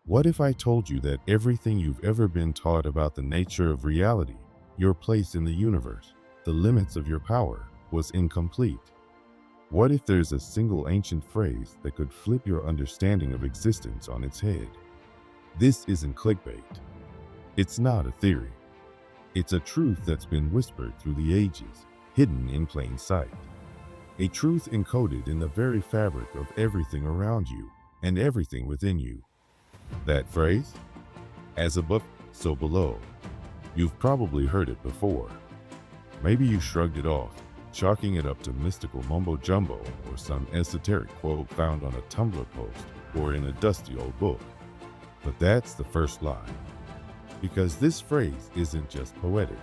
What if I told you that everything you've ever been taught about the nature of reality, your place in the universe, the limits of your power, was incomplete? What if there's a single ancient phrase that could flip your understanding of existence on its head? This isn't clickbait. It's not a theory. It's a truth that's been whispered through the ages, hidden in plain sight. A truth encoded in the very fabric of everything around you and everything within you. That phrase? As above, so below. You've probably heard it before. Maybe you shrugged it off, chalking it up to mystical mumbo-jumbo or some esoteric quote found on a Tumblr post or in a dusty old book. But that's the first lie. Because this phrase isn't just poetic.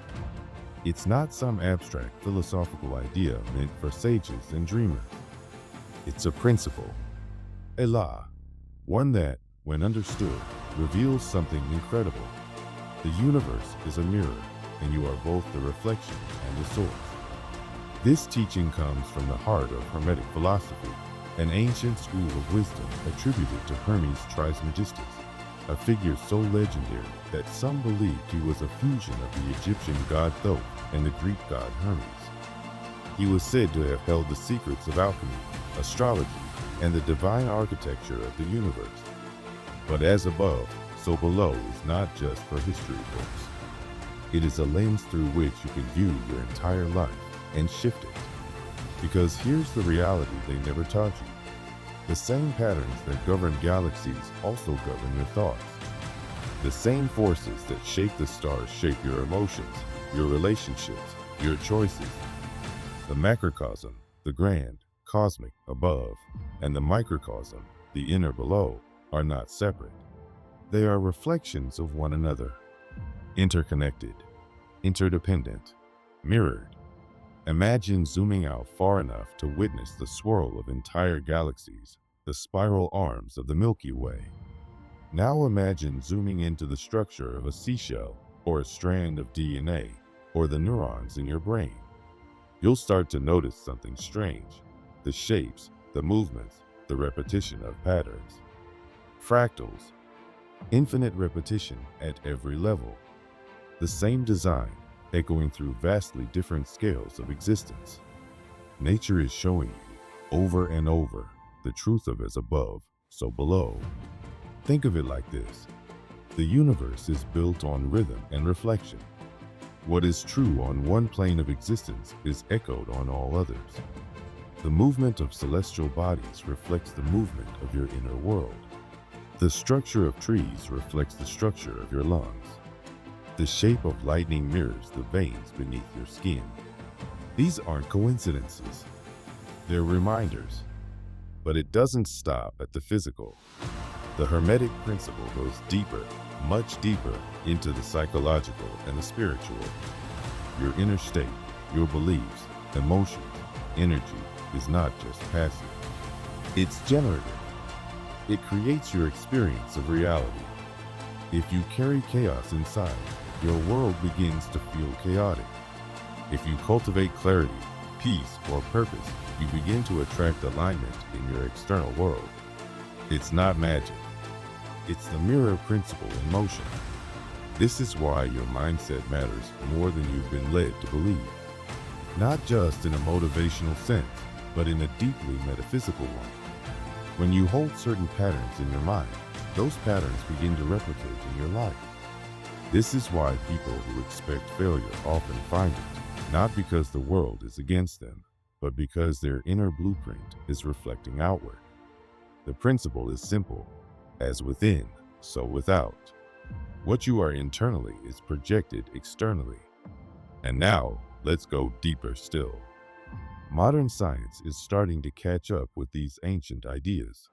It's not some abstract philosophical idea meant for sages and dreamers. It's a principle, a law, one that, when understood, reveals something incredible. The universe is a mirror, and you are both the reflection and the source. This teaching comes from the heart of Hermetic philosophy, an ancient school of wisdom attributed to Hermes Trismegistus, a figure so legendary that some believed he was a fusion of the Egyptian god Thoth and the Greek god Hermes. He was said to have held the secrets of alchemy, astrology, and the divine architecture of the universe. But as above, so below is not just for history books. It is a lens through which you can view your entire life and shift it. Because here's the reality they never taught you. The same patterns that govern galaxies also govern your thoughts. The same forces that shape the stars shape your emotions, your relationships, your choices. The macrocosm, the grand, cosmic above, and the microcosm, the inner below, are not separate. They are reflections of one another, interconnected, interdependent, mirrored. Imagine zooming out far enough to witness the swirl of entire galaxies, the spiral arms of the Milky Way. Now imagine zooming into the structure of a seashell or a strand of DNA or the neurons in your brain. You'll start to notice something strange: the shapes, the movements, the repetition of patterns. Fractals, infinite repetition at every level. The same design, echoing through vastly different scales of existence. Nature is showing you, over and over, the truth of as above, so below. Think of it like this. The universe is built on rhythm and reflection. What is true on one plane of existence is echoed on all others. The movement of celestial bodies reflects the movement of your inner world. The structure of trees reflects the structure of your lungs. The shape of lightning mirrors the veins beneath your skin. These aren't coincidences. They're reminders. But it doesn't stop at the physical. The Hermetic principle goes deeper, much deeper, into the psychological and the spiritual. Your inner state, your beliefs, emotions, energy is not just passive. It's generative. It creates your experience of reality. If you carry chaos inside, your world begins to feel chaotic. If you cultivate clarity, peace, or purpose, you begin to attract alignment in your external world. It's not magic. It's the mirror principle in motion. This is why your mindset matters more than you've been led to believe. Not just in a motivational sense, but in a deeply metaphysical one. When you hold certain patterns in your mind, those patterns begin to replicate in your life. This is why people who expect failure often find it, not because the world is against them, but because their inner blueprint is reflecting outward. The principle is simple: as within, so without. What you are internally is projected externally. And now, let's go deeper still. Modern science is starting to catch up with these ancient ideas.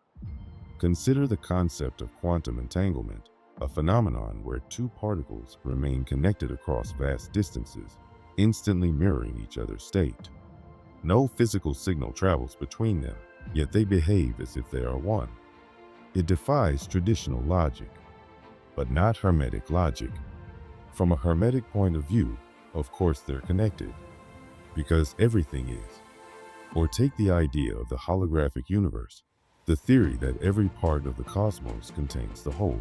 Consider the concept of quantum entanglement, a phenomenon where two particles remain connected across vast distances, instantly mirroring each other's state. No physical signal travels between them, yet they behave as if they are one. It defies traditional logic, but not Hermetic logic. From a Hermetic point of view, of course they're connected, because everything is. Or take the idea of the holographic universe. the theory that every part of the cosmos contains the whole.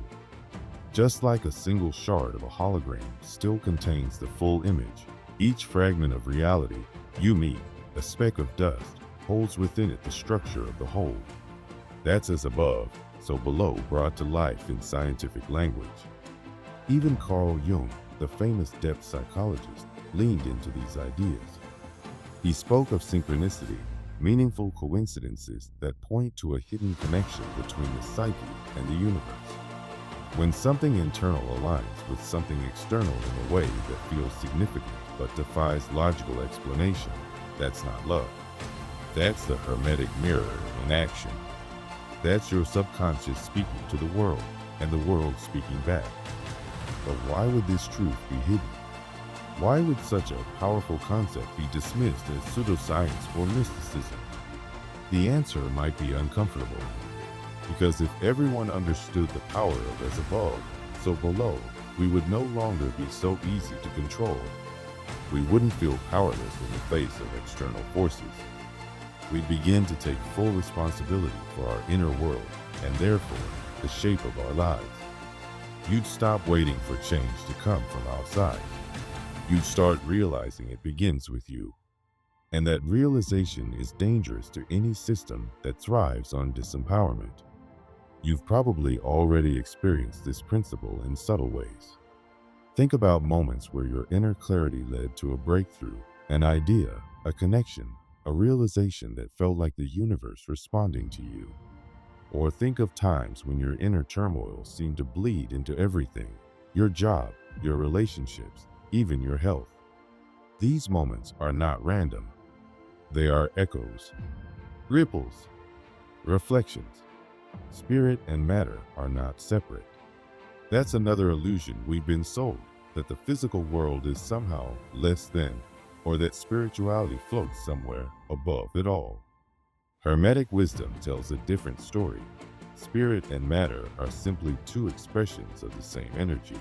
Just like a single shard of a hologram still contains the full image, each fragment of reality, you, me, a speck of dust, holds within it the structure of the whole. That's as above, so below, brought to life in scientific language. Even Carl Jung, the famous depth psychologist, leaned into these ideas. He spoke of synchronicity, meaningful coincidences that point to a hidden connection between the psyche and the universe. When something internal aligns with something external in a way that feels significant but defies logical explanation, that's not love. That's the hermetic mirror in action. That's your subconscious speaking to the world, and the world speaking back. But why would this truth be hidden? Why would such a powerful concept be dismissed as pseudoscience or mysticism? The answer might be uncomfortable. Because if everyone understood the power of as above, so below, we would no longer be so easy to control. We wouldn't feel powerless in the face of external forces. We'd begin to take full responsibility for our inner world and therefore the shape of our lives. You'd stop waiting for change to come from outside. You'd start realizing it begins with you. And that realization is dangerous to any system that thrives on disempowerment. You've probably already experienced this principle in subtle ways. Think about moments where your inner clarity led to a breakthrough, an idea, a connection, a realization that felt like the universe responding to you. Or think of times when your inner turmoil seemed to bleed into everything, your job, your relationships, even your health. These moments are not random. They are echoes, ripples, reflections. Spirit and matter are not separate. That's another illusion we've been sold, that the physical world is somehow less than, or that spirituality floats somewhere above it all. Hermetic wisdom tells a different story. Spirit and matter are simply two expressions of the same energy.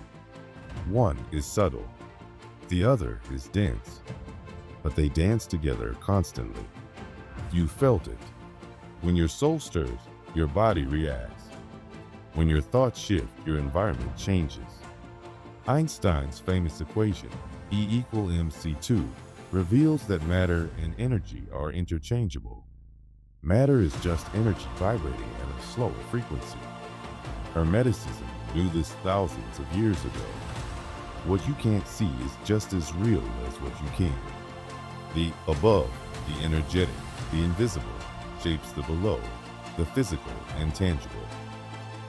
One is subtle, the other is dense, but they dance together constantly. You felt it. When your soul stirs, your body reacts. When your thoughts shift, your environment changes. Einstein's famous equation, E=mc2, reveals that matter and energy are interchangeable. Matter is just energy vibrating at a slower frequency. Hermeticism knew this thousands of years ago. What you can't see is just as real as what you can. The above, the energetic, the invisible, shapes the below, the physical and tangible.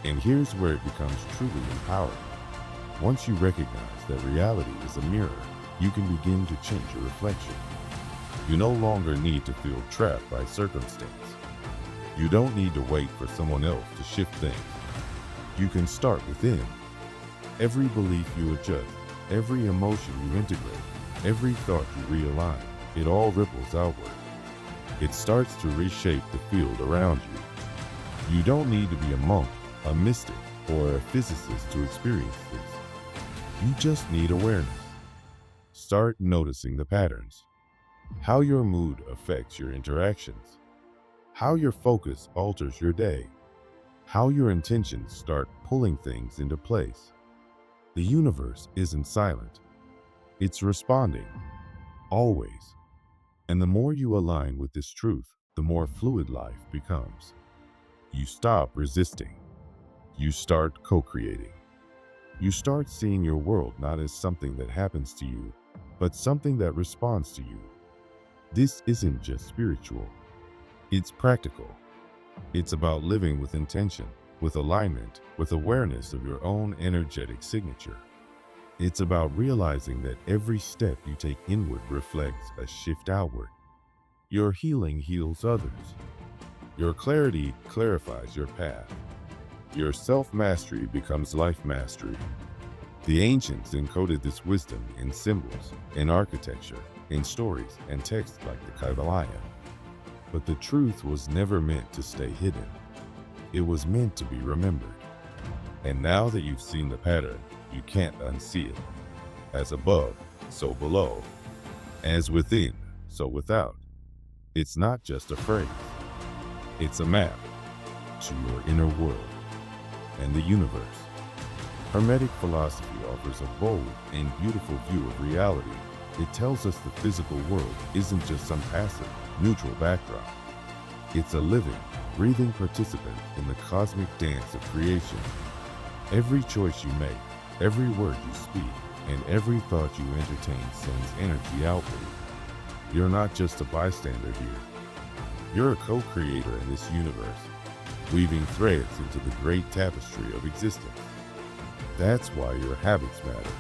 And here's where it becomes truly empowering. Once you recognize that reality is a mirror, you can begin to change your reflection. You no longer need to feel trapped by circumstance. You don't need to wait for someone else to shift things. You can start within. Every belief you adjust, every emotion you integrate, every thought you realign, it all ripples outward. It starts to reshape the field around you. You don't need to be a monk, a mystic, or a physicist to experience this. You just need awareness. Start noticing the patterns. How your mood affects your interactions. How your focus alters your day. How your intentions start pulling things into place. The universe isn't silent. It's responding. Always. And the more you align with this truth, the more fluid life becomes. You stop resisting. You start co-creating. You start seeing your world not as something that happens to you, but something that responds to you. This isn't just spiritual. It's practical. It's about living with intention, with alignment, with awareness of your own energetic signature. It's about realizing that every step you take inward reflects a shift outward. Your healing heals others. Your clarity clarifies your path. Your self-mastery becomes life mastery. The ancients encoded this wisdom in symbols, in architecture, in stories, and texts like the Kabbalah. But the truth was never meant to stay hidden. It was meant to be remembered. And now that you've seen the pattern, you can't unsee it. As above, so below. As within, so without. It's not just a phrase. It's a map. into your inner world and the universe. Hermetic philosophy offers a bold and beautiful view of reality. It tells us the physical world isn't just some passive, neutral backdrop. It's a living, breathing participant in the cosmic dance of creation. Every choice you make, every word you speak, and every thought you entertain sends energy outward. You're not just a bystander here. You're a co-creator in this universe, weaving threads into the great tapestry of existence. That's why your habits matter.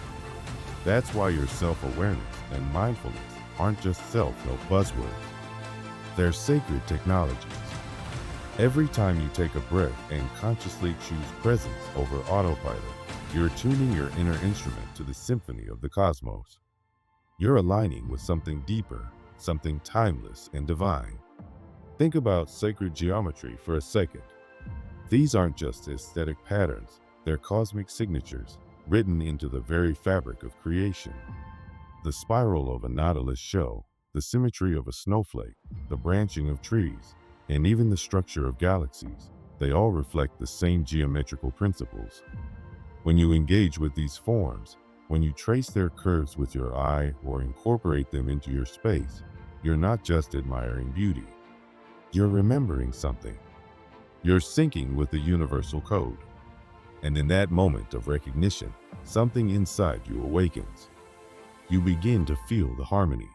That's why your self-awareness and mindfulness aren't just self-help buzzwords. They're sacred technologies. Every time you take a breath and consciously choose presence over autopilot, you're tuning your inner instrument to the symphony of the cosmos. You're aligning with something deeper, something timeless and divine. Think about sacred geometry for a second. These aren't just aesthetic patterns, they're cosmic signatures written into the very fabric of creation. The spiral of a nautilus shell, the symmetry of a snowflake, the branching of trees, and even the structure of galaxies, they all reflect the same geometrical principles. When you engage with these forms, when you trace their curves with your eye or incorporate them into your space, you're not just admiring beauty. You're remembering something. You're syncing with the universal code. And in that moment of recognition, something inside you awakens. You begin to feel the harmony.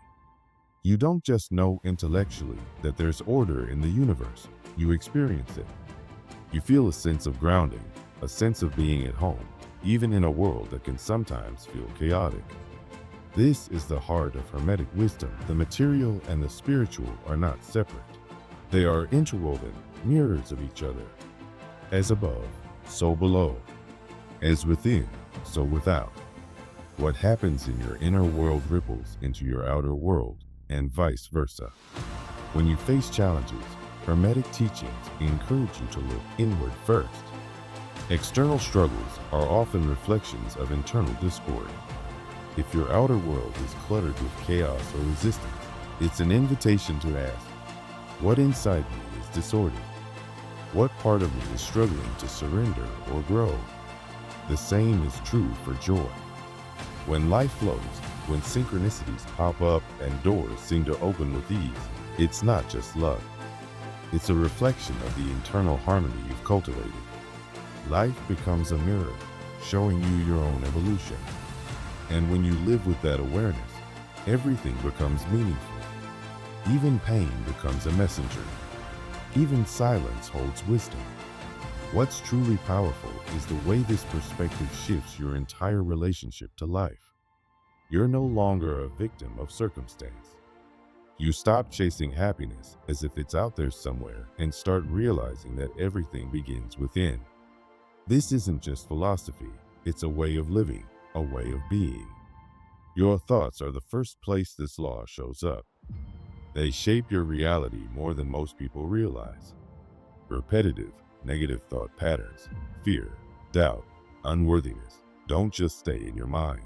You don't just know intellectually that there's order in the universe, you experience it. You feel a sense of grounding, a sense of being at home, even in a world that can sometimes feel chaotic. This is the heart of Hermetic wisdom. The material and the spiritual are not separate. They are interwoven, mirrors of each other. As above, so below. As within, so without. What happens in your inner world ripples into your outer world, and vice versa. When you face challenges, Hermetic teachings encourage you to look inward first. External struggles are often reflections of internal discord. If your outer world is cluttered with chaos or resistance, it's an invitation to ask, what inside me is disordered? What part of me is struggling to surrender or grow? The same is true for joy. When life flows, when synchronicities pop up and doors seem to open with ease, it's not just luck. It's a reflection of the internal harmony you've cultivated. Life becomes a mirror, showing you your own evolution. And when you live with that awareness, everything becomes meaningful. Even pain becomes a messenger. Even silence holds wisdom. What's truly powerful is the way this perspective shifts your entire relationship to life. You're no longer a victim of circumstance. You stop chasing happiness as if it's out there somewhere and start realizing that everything begins within. This isn't just philosophy, it's a way of living, a way of being. Your thoughts are the first place this law shows up. They shape your reality more than most people realize. Repetitive, negative thought patterns, fear, doubt, unworthiness, don't just stay in your mind.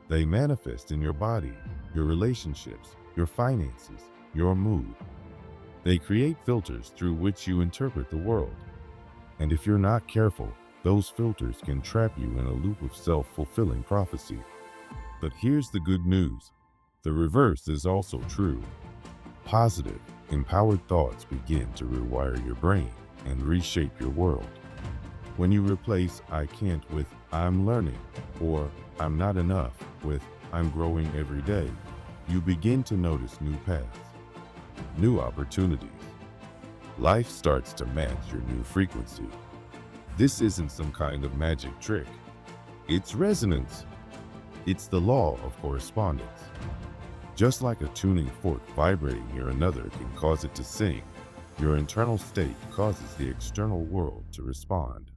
They manifest in your body, your relationships, your finances, your mood. They create filters through which you interpret the world. And if you're not careful, those filters can trap you in a loop of self-fulfilling prophecy. But here's the good news. The reverse is also true. Positive, empowered thoughts begin to rewire your brain and reshape your world. When you replace "I can't" with "I'm learning" or "I'm not enough" with "I'm growing every day," you begin to notice new paths, new opportunities. Life starts to match your new frequency. This isn't some kind of magic trick. It's resonance. It's the law of correspondence. Just like a tuning fork vibrating near another can cause it to sing, your internal state causes the external world to respond.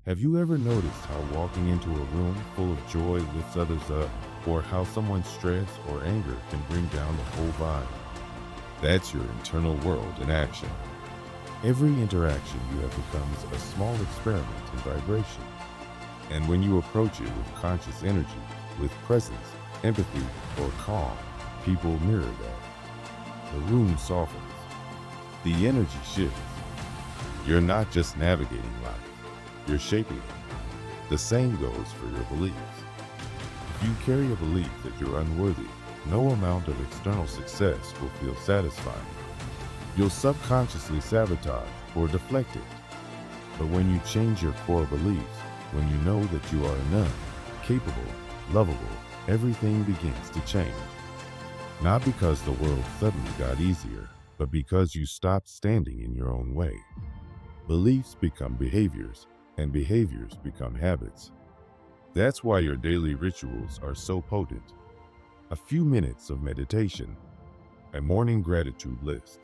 Have you ever noticed how walking into a room full of joy lifts others up, or how someone's stress or anger can bring down the whole vibe? That's your internal world in action. Every interaction you have becomes a small experiment in vibration. And when you approach it with conscious energy, with presence, empathy, or calm, people mirror that. The room softens. The energy shifts. You're not just navigating life, you're shaping it. The same goes for your beliefs. If you carry a belief that you're unworthy, no amount of external success will feel satisfying. You'll subconsciously sabotage or deflect it. But when you change your core beliefs, when you know that you are enough, capable, lovable, everything begins to change. Not because the world suddenly got easier, but because you stopped standing in your own way. Beliefs become behaviors, and behaviors become habits. That's why your daily rituals are so potent. A few minutes of meditation, a morning gratitude list,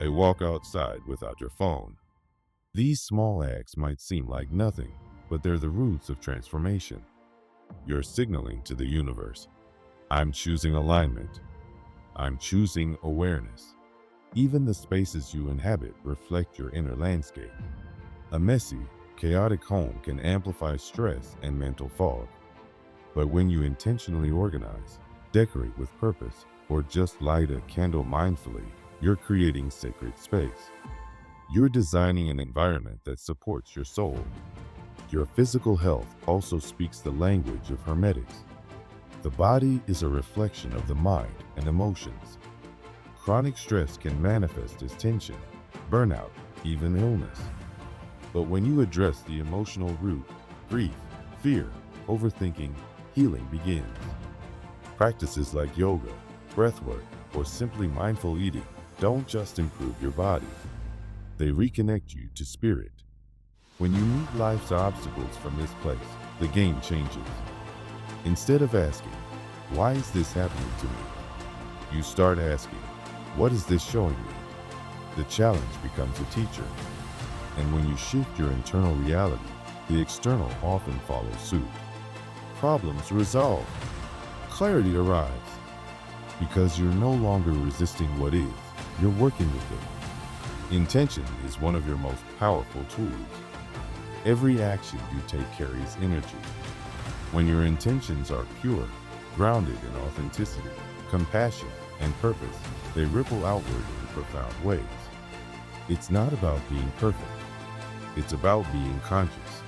a walk outside without your phone. These small acts might seem like nothing, but they're the roots of transformation. You're signaling to the universe, I'm choosing alignment. I'm choosing awareness. Even the spaces you inhabit reflect your inner landscape. A messy, chaotic home can amplify stress and mental fog. But when you intentionally organize, decorate with purpose, or just light a candle mindfully, you're creating sacred space. You're designing an environment that supports your soul. Your physical health also speaks the language of hermetics. The body is a reflection of the mind and emotions. Chronic stress can manifest as tension, burnout, even illness. But when you address the emotional root, grief, fear, overthinking, healing begins. Practices like yoga, breathwork, or simply mindful eating don't just improve your body. They reconnect you to spirit. When you meet life's obstacles from this place, the game changes. Instead of asking, why is this happening to me? You start asking, what is this showing me? The challenge becomes a teacher. And when you shift your internal reality, the external often follows suit. Problems resolve. Clarity arrives. Because you're no longer resisting what is, you're working with it. Intention is one of your most powerful tools. Every action you take carries energy. When your intentions are pure, grounded in authenticity, compassion, and purpose, they ripple outward in profound ways. It's not about being perfect. It's about being conscious.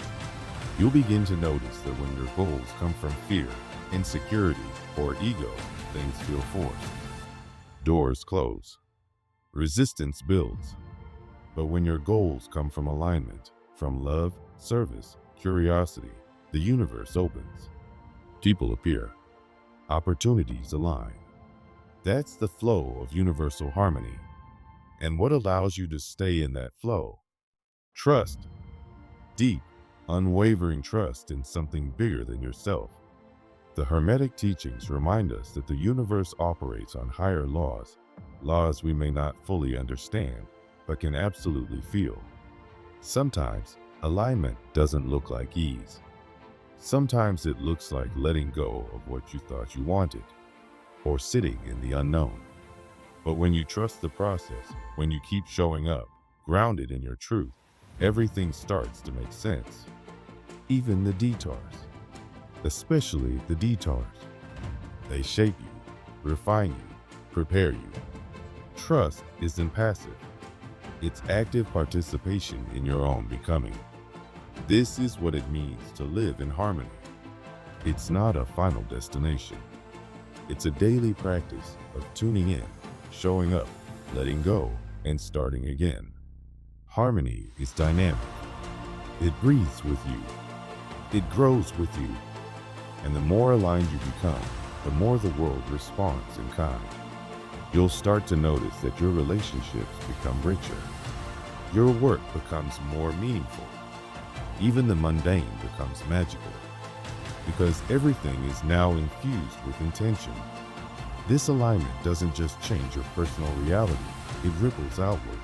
You'll begin to notice that when your goals come from fear, insecurity, or ego, things feel forced. Doors close. Resistance builds. But when your goals come from alignment, from love, service, curiosity, the universe opens. People appear. Opportunities align. That's the flow of universal harmony. And what allows you to stay in that flow? Trust. Deep, unwavering trust in something bigger than yourself. The Hermetic teachings remind us that the universe operates on higher laws, laws we may not fully understand, but can absolutely feel. Sometimes, alignment doesn't look like ease. Sometimes it looks like letting go of what you thought you wanted, or sitting in the unknown. But when you trust the process, when you keep showing up, grounded in your truth, everything starts to make sense. Even the detours. Especially the detours. They shape you, refine you, prepare you. Trust isn't passive. It's active participation in your own becoming. This is what it means to live in harmony. It's not a final destination. It's a daily practice of tuning in, showing up, letting go, and starting again. Harmony is dynamic. It breathes with you. It grows with you. And the more aligned you become, the more the world responds in kind. You'll start to notice that your relationships become richer. Your work becomes more meaningful. Even the mundane becomes magical. Because everything is now infused with intention. This alignment doesn't just change your personal reality, it ripples outward.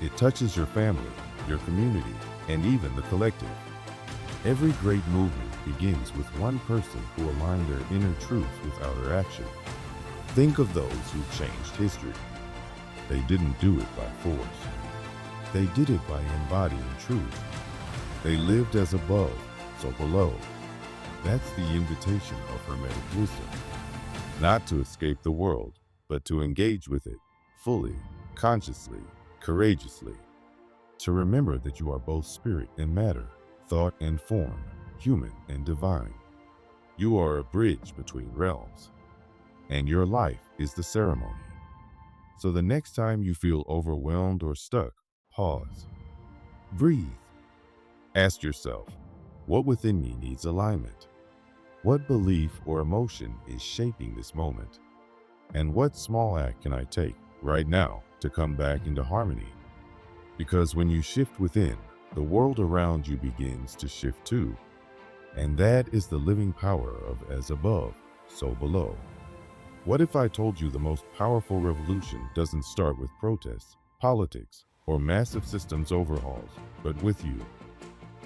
It touches your family, your community, and even the collective. Every great movement begins with one person who aligned their inner truth with outer action. Think of those who changed history. They didn't do it by force. They did it by embodying truth. They lived as above, so below. That's the invitation of Hermetic wisdom. Not to escape the world, but to engage with it fully, consciously, courageously. to remember that you are both spirit and matter, thought and form, human and divine. You are a bridge between realms, and your life is the ceremony. So the next time you feel overwhelmed or stuck, pause. Breathe. Ask yourself, what within me needs alignment? What belief or emotion is shaping this moment? And what small act can I take right now to come back into harmony? Because when you shift within, the world around you begins to shift too. And that is the living power of as above, so below. What if I told you the most powerful revolution doesn't start with protests, politics, or massive systems overhauls, but with you?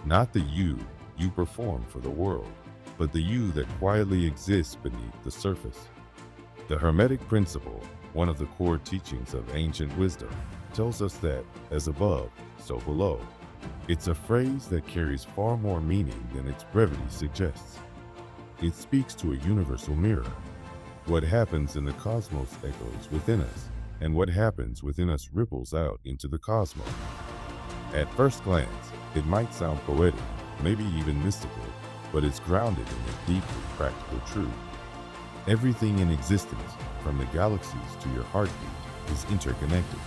Not the you perform for the world, but the you that quietly exists beneath the surface. The Hermetic principle, one of the core teachings of ancient wisdom, tells us that as above, so below. It's a phrase that carries far more meaning than its brevity suggests. It speaks to a universal mirror. What happens in the cosmos echoes within us, and what happens within us ripples out into the cosmos. At first glance, it might sound poetic, maybe even mystical, but it's grounded in a deeply practical truth. Everything in existence, from the galaxies to your heartbeat, is interconnected.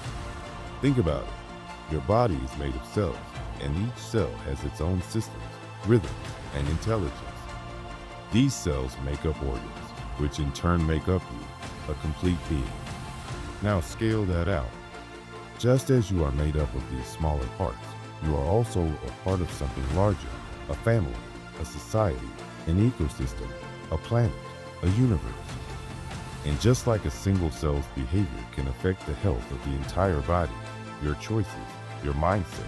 Think about it. Your body is made of cells, and each cell has its own systems, rhythms, and intelligence. These cells make up organs, which in turn make up you, a complete being. Now scale that out. Just as you are made up of these smaller parts, you are also a part of something larger, a family, a society, an ecosystem, a planet, a universe. And just like a single cell's behavior can affect the health of the entire body, your choices, your mindset,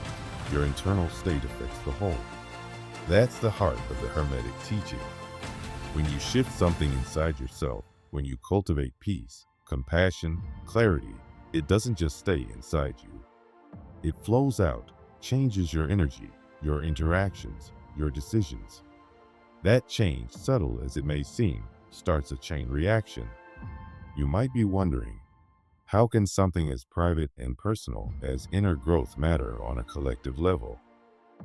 your internal state affects the whole. That's the heart of the Hermetic teaching. When you shift something inside yourself, when you cultivate peace, compassion, clarity, it doesn't just stay inside you. It flows out, changes your energy, your interactions, your decisions. That change, subtle as it may seem, starts a chain reaction. You might be wondering, how can something as private and personal as inner growth matter on a collective level?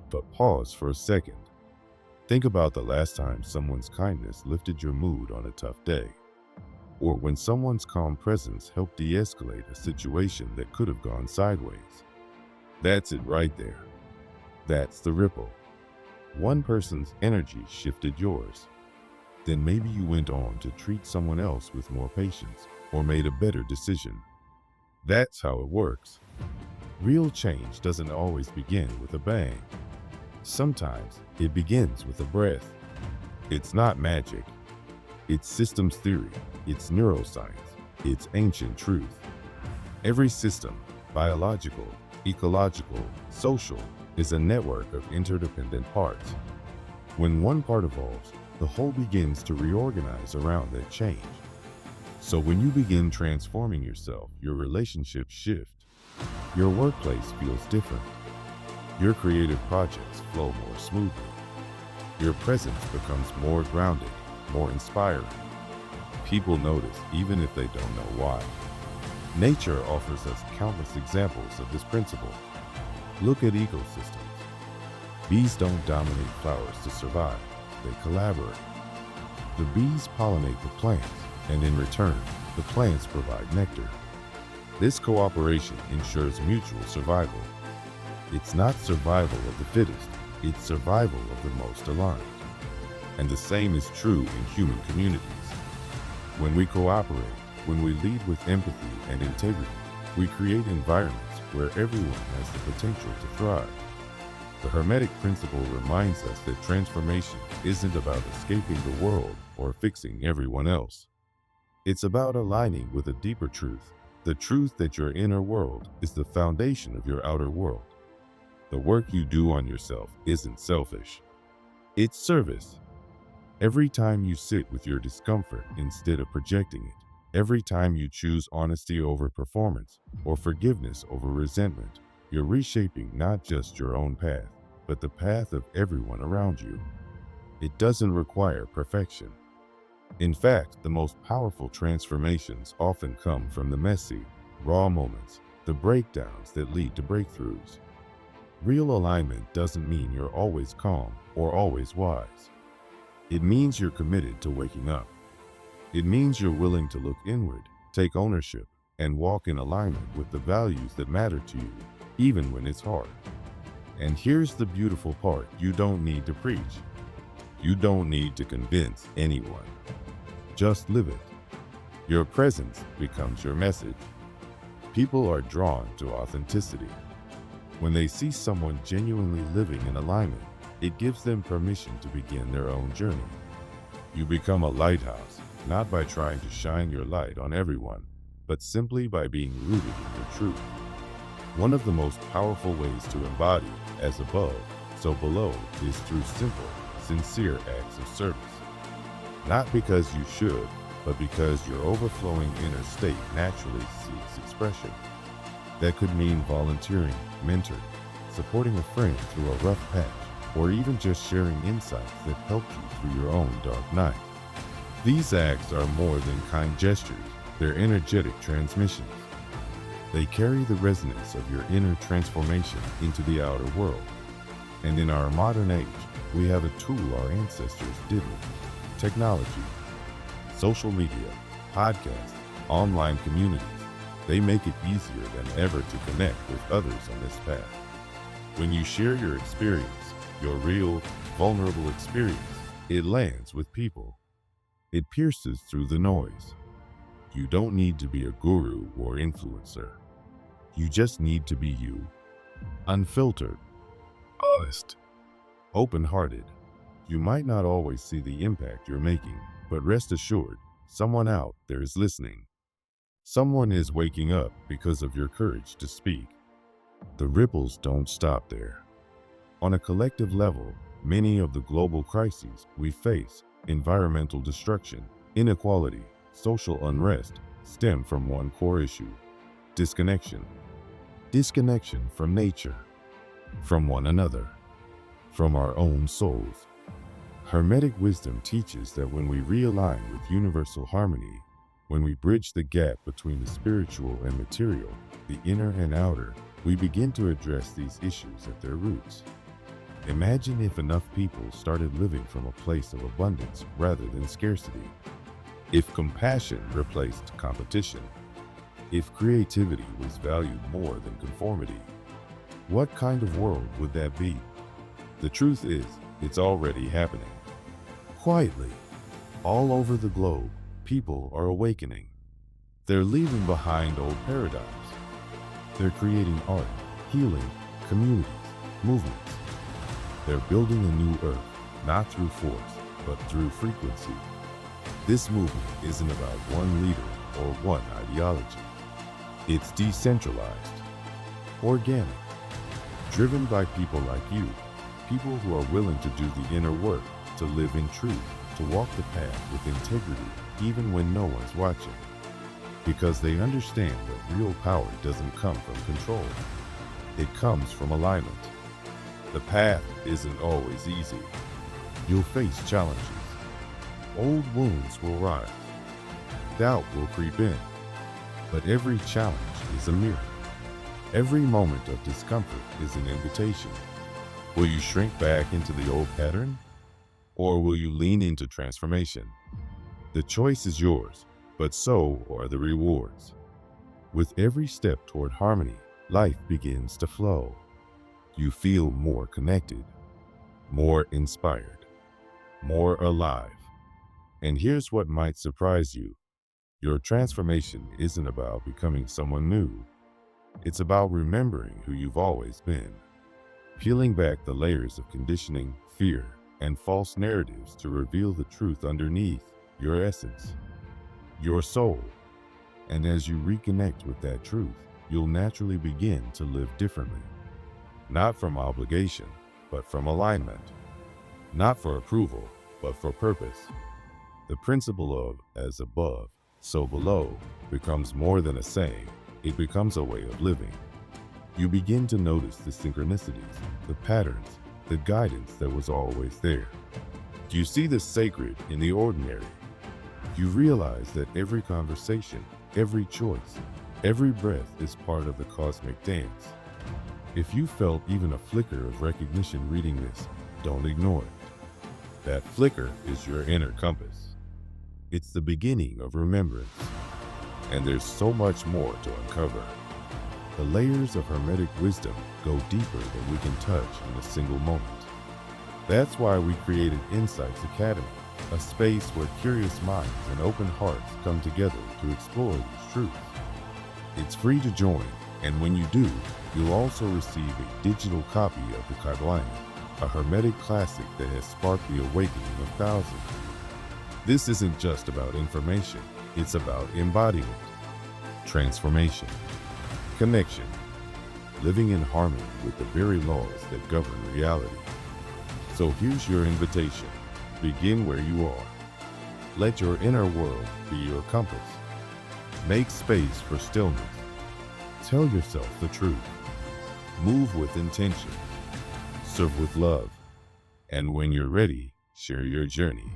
But pause for a second. Think about the last time someone's kindness lifted your mood on a tough day, or when someone's calm presence helped de-escalate a situation that could have gone sideways. That's it right there. That's the ripple. One person's energy shifted yours. Then maybe you went on to treat someone else with more patience or made a better decision. That's how it works. Real change doesn't always begin with a bang. Sometimes it begins with a breath. It's not magic. It's systems theory. It's neuroscience. It's ancient truth. Every system, biological, ecological, social, is a network of interdependent parts. When one part evolves, the whole begins to reorganize around that change. So when you begin transforming yourself, your relationships shift. Your workplace feels different. Your creative projects flow more smoothly. Your presence becomes more grounded, more inspiring. People notice even if they don't know why. Nature offers us countless examples of this principle. Look at ecosystems. Bees don't dominate flowers to survive. They collaborate. The bees pollinate the plants, and in return, the plants provide nectar. This cooperation ensures mutual survival. It's not survival of the fittest, it's survival of the most aligned. And the same is true in human communities. When we cooperate, when we lead with empathy and integrity, we create environments where everyone has the potential to thrive. The Hermetic principle reminds us that transformation isn't about escaping the world or fixing everyone else. It's about aligning with a deeper truth, the truth that your inner world is the foundation of your outer world. The work you do on yourself isn't selfish. It's service. Every time you sit with your discomfort instead of projecting it, every time you choose honesty over performance or forgiveness over resentment, you're reshaping not just your own path, but the path of everyone around you. It doesn't require perfection. In fact, the most powerful transformations often come from the messy, raw moments, the breakdowns that lead to breakthroughs. Real alignment doesn't mean you're always calm or always wise. It means you're committed to waking up. It means you're willing to look inward, take ownership, and walk in alignment with the values that matter to you, even when it's hard. And here's the beautiful part: you don't need to preach. You don't need to convince anyone. Just live it. Your presence becomes your message. People are drawn to authenticity. When they see someone genuinely living in alignment, it gives them permission to begin their own journey. You become a lighthouse, not by trying to shine your light on everyone, but simply by being rooted in your truth. One of the most powerful ways to embody as above, so below is through simple, sincere acts of service. Not because you should, but because your overflowing inner state naturally seeks expression. That could mean volunteering, mentoring, supporting a friend through a rough patch, or even just sharing insights that helped you through your own dark night. These acts are more than kind gestures, they're energetic transmissions. They carry the resonance of your inner transformation into the outer world. And in our modern age, we have a tool our ancestors didn't: technology. Social media, podcasts, online communities, they make it easier than ever to connect with others on this path. When you share your experience, your real, vulnerable experience, it lands with people. It pierces through the noise. You don't need to be a guru or influencer. You just need to be you. Unfiltered, honest, open-hearted. You might not always see the impact you're making, but rest assured, someone out there is listening. Someone is waking up because of your courage to speak. The ripples don't stop there. On a collective level, many of the global crises we face, environmental destruction, inequality, social unrest, stem from one core issue: disconnection. Disconnection from nature, from one another, from our own souls. Hermetic wisdom teaches that when we realign with universal harmony, when we bridge the gap between the spiritual and material, the inner and outer, we begin to address these issues at their roots. Imagine if enough people started living from a place of abundance rather than scarcity. If compassion replaced competition. If creativity was valued more than conformity. What kind of world would that be? The truth is, it's already happening. Quietly, all over the globe, people are awakening. They're leaving behind old paradigms. They're creating art, healing, communities, movements. They're building a new earth, not through force, but through frequency. This movement isn't about one leader or one ideology. It's decentralized, organic, driven by people like you, people who are willing to do the inner work, to live in truth, to walk the path with integrity, even when no one's watching. Because they understand that real power doesn't come from control. It comes from alignment. The path isn't always easy. You'll face challenges. Old wounds will rise. Doubt will creep in. But every challenge is a mirror. Every moment of discomfort is an invitation. Will you shrink back into the old pattern? Or will you lean into transformation? The choice is yours, but so are the rewards. With every step toward harmony, life begins to flow. You feel more connected, more inspired, more alive. And here's what might surprise you. Your transformation isn't about becoming someone new. It's about remembering who you've always been. Peeling back the layers of conditioning, fear, and false narratives to reveal the truth underneath your essence, your soul. And as you reconnect with that truth, you'll naturally begin to live differently. Not from obligation, but from alignment. Not for approval, but for purpose. The principle of as above, so below becomes more than a saying. It becomes a way of living. You begin to notice the synchronicities, the patterns, the guidance that was always there. You see the sacred in the ordinary. You realize that every conversation, every choice, every breath is part of the cosmic dance. If you felt even a flicker of recognition reading this, don't ignore it. That flicker is your inner compass. It's the beginning of remembrance, and there's so much more to uncover. The layers of Hermetic wisdom go deeper than we can touch in a single moment. That's why we created Insights Academy, a space where curious minds and open hearts come together to explore these truths. It's free to join, and when you do, you'll also receive a digital copy of the Kybalion, a Hermetic classic that has sparked the awakening of thousands. This isn't just about information, it's about embodiment, transformation, connection, living in harmony with the very laws that govern reality. So here's your invitation. Begin where you are. Let your inner world be your compass. Make space for stillness. Tell yourself the truth. Move with intention. Serve with love. And when you're ready, share your journey.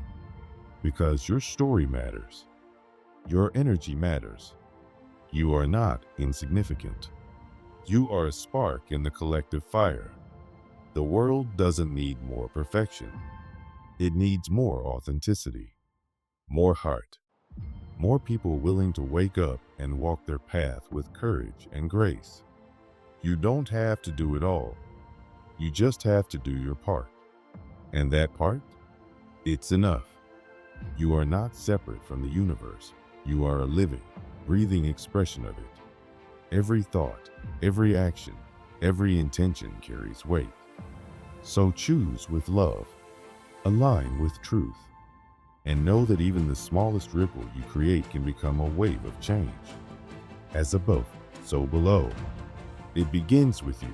Because your story matters. Your energy matters. You are not insignificant. You are a spark in the collective fire. The world doesn't need more perfection. It needs more authenticity, more heart, more people willing to wake up and walk their path with courage and grace. You don't have to do it all. You just have to do your part. And that part? It's enough. You are not separate from the universe. You are a living, breathing expression of it. Every thought, every action, every intention carries weight. So choose with love. Align with truth, and know that even the smallest ripple you create can become a wave of change. As above, so below. It begins with you,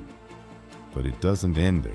but it doesn't end there.